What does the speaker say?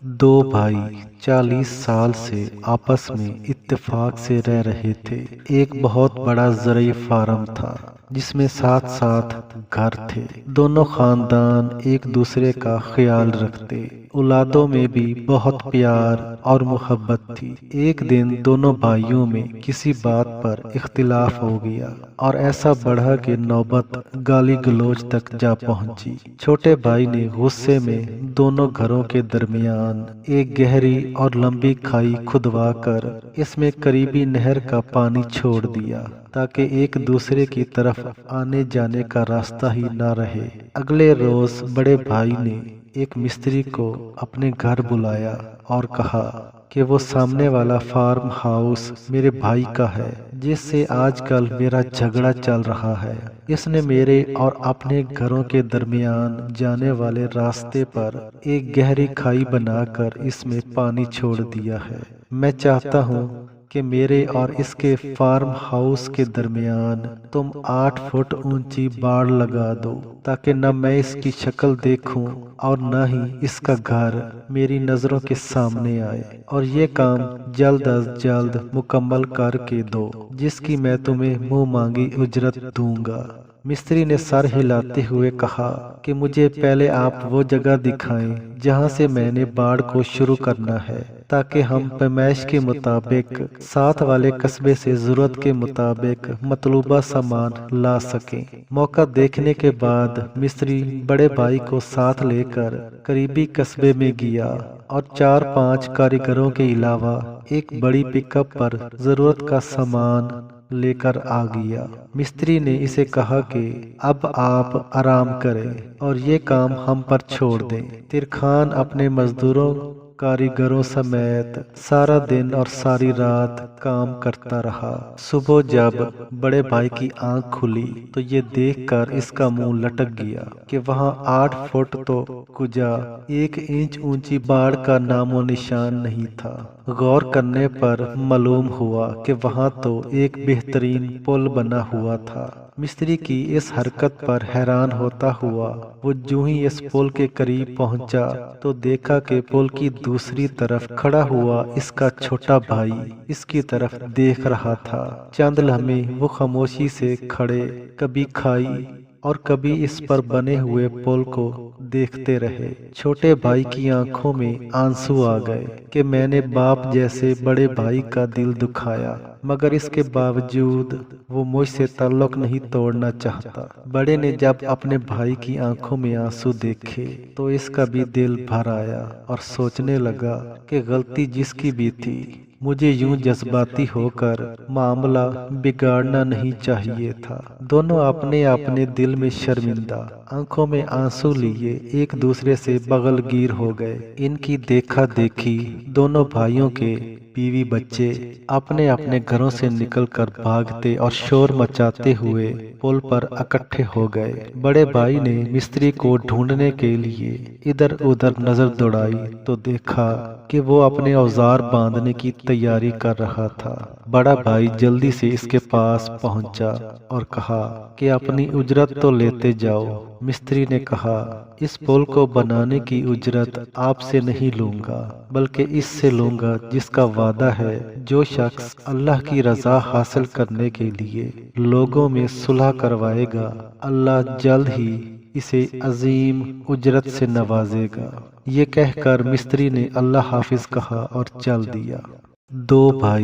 दो भाई 40 साल से आपस में इत्तेफाक से रह रहे थे। एक बहुत बड़ा ज़रई फार्म था जिसमें साथ साथ घर थे। दोनों खानदान एक दूसरे का ख्याल रखते। औलादों में भी बहुत प्यार और मोहब्बत थी। एक दिन दोनों भाइयों में किसी बात पर इख्तिलाफ हो गया और ऐसा बढ़ा कि नौबत गाली गलौज तक जा पहुंची। छोटे भाई ने गुस्से में दोनों घरों के दरमियान एक गहरी और लंबी खाई खुदवा कर इसमें करीबी नहर का पानी छोड़ दिया ताकि एक दूसरे की तरफ आने जाने का रास्ता ही ना रहे। अगले रोज बड़े भाई ने एक मिस्त्री को अपने घर बुलाया और कहा कि वो सामने वाला फार्म हाउस मेरे भाई का है जिससे आजकल मेरा झगड़ा चल रहा है। इसने मेरे और अपने घरों के दरमियान जाने वाले रास्ते पर एक गहरी खाई बनाकर इसमें पानी छोड़ दिया है। मैं चाहता हूँ कि मेरे और इसके फार्म हाउस के दरमियान तुम 8 फुट ऊंची बाड़ लगा दो ताकि न मैं इसकी शक्ल देखूं और न ही इसका घर मेरी नजरों के सामने आए, और ये काम जल्द अज जल्द मुकम्मल करके दो जिसकी मैं तुम्हें मुंह मांगी उजरत दूंगा। मिस्त्री ने सर हिलाते हुए कहा कि मुझे पहले आप वो जगह दिखाएं जहां से मैंने बाड़ को शुरू करना है ताकि हम पैमाइश के मुताबिक साथ वाले कस्बे से जरूरत के मुताबिक मतलूबा सामान ला सकें। मौका देखने के बाद मिस्त्री बड़े भाई को साथ लेकर करीबी कस्बे में गया और 4-5 कारीगरों के अलावा एक बड़ी पिकअप पर जरूरत का सामान लेकर आ गया। मिस्त्री ने इसे कहा कि अब आप आराम करें और ये काम हम पर छोड़ दें। तिरखान अपने मजदूरों कारीगरों समेत सारा दिन और सारी रात काम करता रहा। सुबह जब बड़े भाई की आंख खुली तो ये देखकर इसका मुंह लटक गया कि वहाँ 8 फुट तो कुजा 1 इंच ऊंची बाड़ का नामो निशान नहीं था। गौर करने पर मालूम हुआ कि वहाँ तो एक बेहतरीन पुल बना हुआ था। मिस्त्री की इस हरकत पर हैरान होता हुआ वो जूं ही इस पुल के करीब पहुंचा तो देखा कि पुल की दूसरी तरफ खड़ा हुआ इसका छोटा भाई इसकी तरफ देख रहा था। चंद लम्हे वो खामोशी से खड़े कभी खाई और कभी इस पर बने हुए पुल को देखते रहे। छोटे भाई की आंखों में आंसू आ गए कि मैंने बाप जैसे बड़े भाई का दिल दुखाया, मगर इसके बावजूद वो मुझसे ताल्लुक नहीं तोड़ना चाहता। बड़े ने जब अपने भाई की आंखों में आंसू देखे तो इसका भी दिल भर आया और सोचने लगा कि गलती जिसकी भी थी, मुझे यूं जज्बाती होकर मामला बिगाड़ना नहीं चाहिए था। दोनों अपने अपने दिल में शर्मिंदा, आंखों में आंसू लिए एक दूसरे से बगलगीर हो गए। इनकी देखा देखी दोनों भाइयों के बीवी बच्चे अपने अपने घरों से निकलकर भागते और शोर मचाते हुए पुल पर इकट्ठे हो गए। बड़े भाई ने मिस्त्री को ढूंढने के लिए इधर उधर नजर दौड़ाई तो देखा कि वो अपने औजार बांधने की तैयारी कर रहा था। बड़ा भाई जल्दी से इसके पास पहुंचा और कहा कि अपनी उजरत तो लेते जाओ। मिस्त्री ने कहा, इस पुल को बनाने की उजरत आपसे नहीं लूंगा बल्कि इससे लूंगा जिसका वादा है जो शख्स अल्लाह की रजा हासिल करने के लिए लोगों में सुलह करवाएगा, अल्लाह जल्द ही इसे अजीम उजरत से नवाजेगा। ये कहकर मिस्त्री ने अल्लाह हाफिज कहा और चल दिया। दो भाई